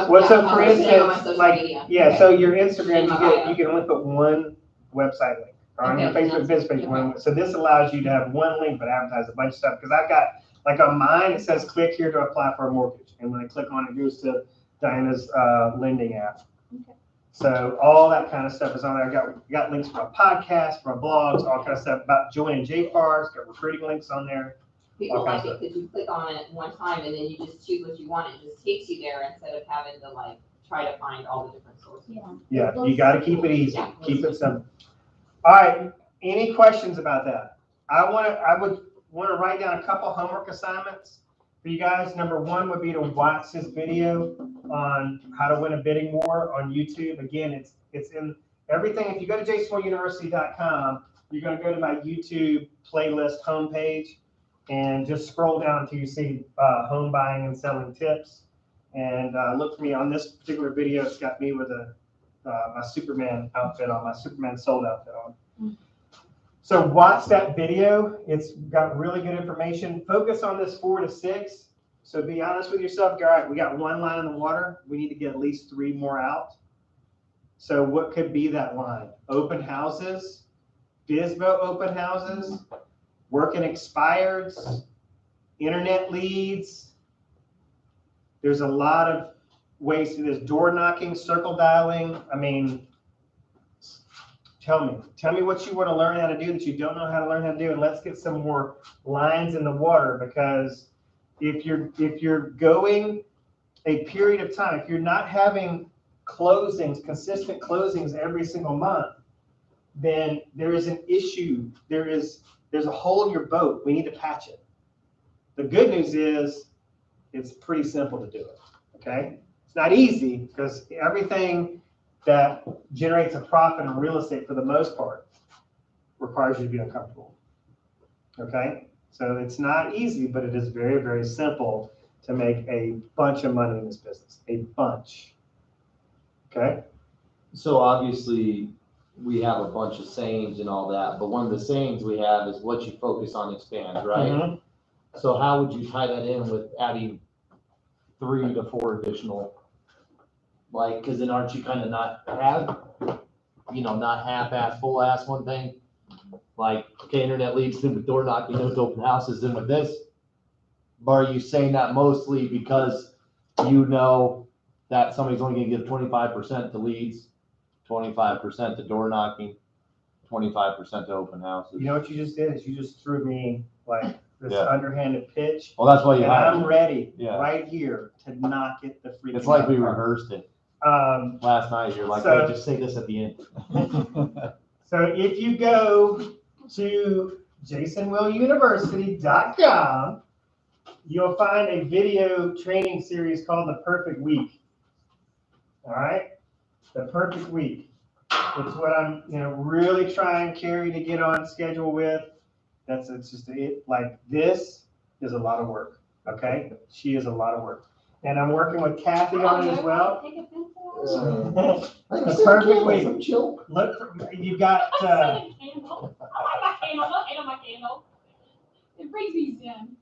What's up, for I put it on my instance, social like, media. yeah, so your Instagram, In my bio. you can only put one website link. Or on your Okay, Facebook business page, okay. So this allows you to have one link, but advertise a bunch of stuff. Because I've got, like on mine, it says click here to apply for a mortgage. And when I click on it, it goes to Diana's lending app. Okay. So all that kind of stuff is on there. I got links for my podcast, for my blogs, all kind of stuff about joining JPARs, got recruiting links on there. People all like kinds it because you click on it one time and then you just choose what you want. It just takes you there instead of having to try to find all the different sources. Yeah, you got to keep it easy, keep it simple. All right, any questions about that? I would want to write down a couple homework assignments for you guys. Number one would be to watch this video on how to win a bidding war on YouTube. Again, it's in everything. If you go to jsmalluniversity.com, you're going to go to my YouTube playlist homepage and just scroll down until you see home buying and selling tips. And look for me on this particular video. It's got me with my Superman outfit on, my Superman sold outfit on. So watch that video. It's got really good information. Focus on this 4 to 6. So be honest with yourself. All right, we got one line in the water. We need to get at least 3 more out. So what could be that line? Open houses, FISBA open houses, working expireds, internet leads. There's a lot of ways to this. Door knocking, circle dialing. I mean, tell me what you want to learn how to do that you don't know how to learn how to do, and let's get some more lines in the water. Because if you're going a period of time, if you're not having closings, consistent closings every single month, then there is an issue. There's a hole in your boat. We need to patch it. The good news is it's pretty simple to do it. Okay. It's not easy because everything that generates a profit in real estate for the most part requires you to be uncomfortable. Okay. So it's not easy, but it is very, very simple to make a bunch of money in this business. A bunch. Okay. So obviously, we have a bunch of sayings and all that, but one of the sayings we have is what you focus on expands, right? Mhm. So how would you tie that in with adding 3 to 4 additional? Like, cause then aren't you kind of not half-ass, full-ass one thing? Like, okay, internet leads through the door knocking, those open houses, then with this, are you saying that mostly because you know that somebody's only gonna give 25% to leads, 25% to door knocking, 25% to open houses? You know what you just did is you just threw me like this Yeah. underhanded pitch. Well, that's why you And have I'm it. ready Yeah. right here to knock it the freaking It's like out we of the park. rehearsed it Last night. You're like, So- hey, just say this at the end. So if you go to jasonwilluniversity.com, you'll find a video training series called The Perfect Week. All right? The Perfect Week. It's what I'm, really trying, Carrie, to get on schedule with. It's just it. Like, this is a lot of work. Okay? She is a lot of work. And I'm working with Kathy on it as well. Take offense to that. The Perfect Week. Chill. Look, you got, I'm saying candle. I like my candle. Don't hate on my candle. It brings me zen.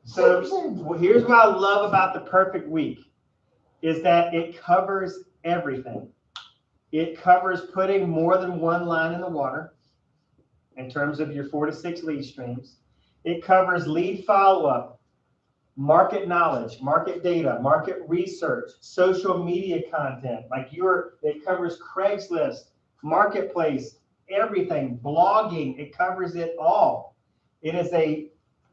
so here's what I love about the Perfect Week is that it covers everything. It covers putting more than one line in the water in terms of your 4 to 6 lead streams. It covers lead follow-up, market knowledge, market data, market research, social media content. It covers Craigslist, marketplace, everything, blogging. It covers it all. It is a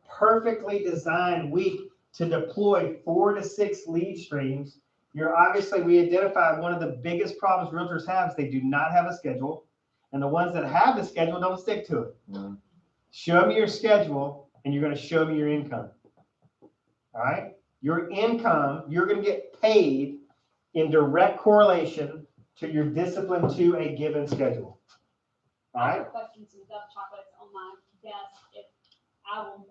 perfectly designed week to deploy 4 to 6 lead streams. We identified one of the biggest problems realtors have is they do not have a schedule. And the ones that have the schedule don't stick to it. Mhm. Show me your schedule and you're going to show me your income. All right. Your income, you're going to get paid in direct correlation to your discipline to a given schedule. All I right. have questions and Dove chocolates on my desk. If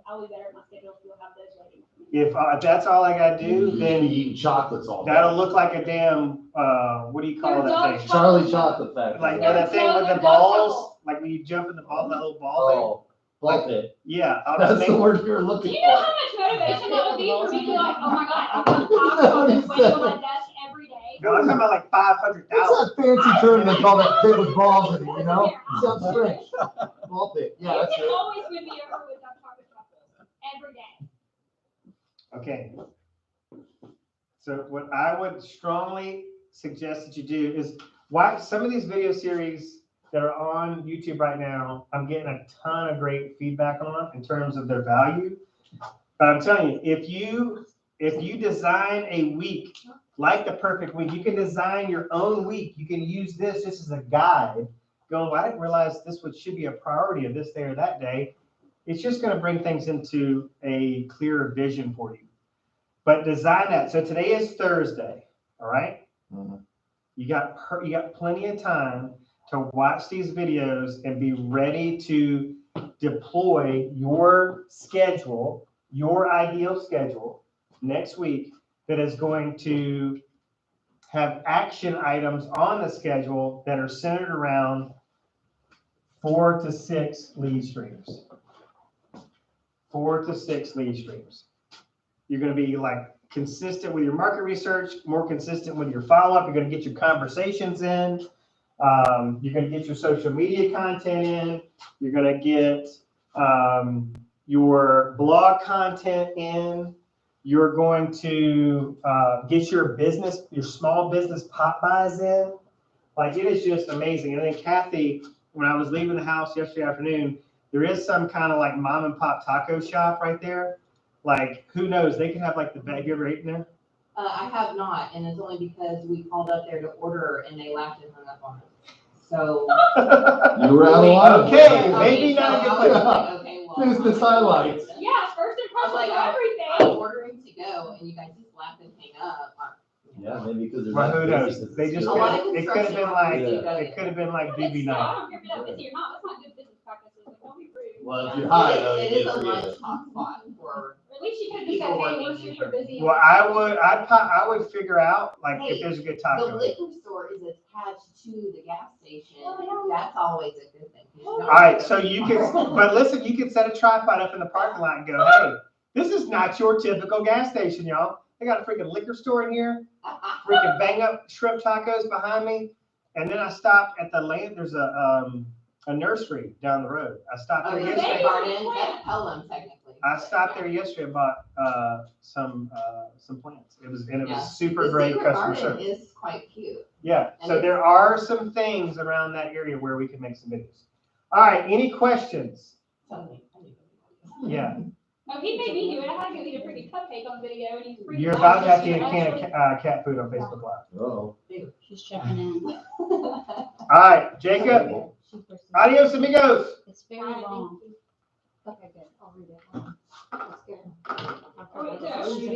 I'll be better at my schedule if you'll have those ready for me. If that's all I got to do, You then eat chocolates all day. that'll look like a damn, what do you call Your that dog thing? Charlie Chocolate Factory. Like They're that thing with the They're balls, double. like when you jump in the ball, that little ball thing. Oh, ball pit. Yeah, I'll just That's the make word you're Do looking you know for. how much motivation that would be for me to be like, oh my god, I'm gonna talk this waiting on my desk every day? No, I'm talking about like 500,000. What's that fancy term they call that pit with balls in it, you know? Sounds strange. Ball pit. Yeah, You that's can it. always win me over with Dove chocolate chocolates every day. Okay. So what I would strongly suggest that you do is watch some of these video series that are on YouTube right now. I'm getting a ton of great feedback on them in terms of their value. But I'm telling you, if you design a week like the Perfect Week, you can design your own week. You can use this just as a guide. Going, well, I didn't realize this should be a priority of this day or that day. It's just going to bring things into a clearer vision for you. But design that. So today is Thursday. All right. Mhm. You got plenty of time to watch these videos and be ready to deploy your schedule, your ideal schedule next week that is going to have action items on the schedule that are centered around 4 to 6 lead streams. 4 to 6 lead streams. You're going to be like consistent with your market research, more consistent with your follow-up. You're going to get your conversations in. You're going to get your social media content in. You're going to get your blog content in. You're going to get your small business pop buys in. Like, it is just amazing. And then Kathy, when I was leaving the house yesterday afternoon, there is some kind of like mom and pop taco shop right there. Like, who knows? They could have like have you ever eaten there? I have not, and it's only because we called up there to order and they laughed and hung up on us. So. You were out of line. Okay, maybe not a good so I place. was like, okay, well. Business highlights. Yeah, first I was impression like, of I'm everything. ordering to go and you guys just laugh and hang up. Yeah, maybe because they're Well, not who busy, knows? 'cause They it's just still- A lot of it could have been like, Yeah. it could have been like But DB still, I night. don't care if you're that busy or not, that's not good business practices, like, don't be rude. Well, if you're high, though, It you is get a free. lunch hotspot for, At least you could have just People said, hey, we're working super busy. Well, I would figure out, like, if there's a good the taco. liquor store is attached to the gas station. Oh, yeah. That's always a good thing. 'cause you don't All right, have so to- you could, but listen, you could set a tripod up in the parking lot and go, hey, this is not your typical gas station, y'all. They got a freaking liquor store in here, freaking bang up shrimp tacos behind me. And then I stopped at the land, there's a nursery down the road. I stopped Oh, there yeah, yesterday. garden, that's Pelham technically. I stopped there yesterday and bought, some plants. It was Yeah. super The great secret customer garden service. is quite cute. Yeah, And so there are some things around that area where we can make some videos. All right, any questions? Yeah, Oh, he made me do it, I had to go eat a freaking cupcake on video, and he's freaking. you're about to have to eat a laughing. can of cat food on Facebook Live. Uh-oh. She's checking in. All right, Jacob, She's pursuing. adios amigos. It's very All right, thank long. you. Okay, good. I'll read it. That's good. Oh, wait, no. She's in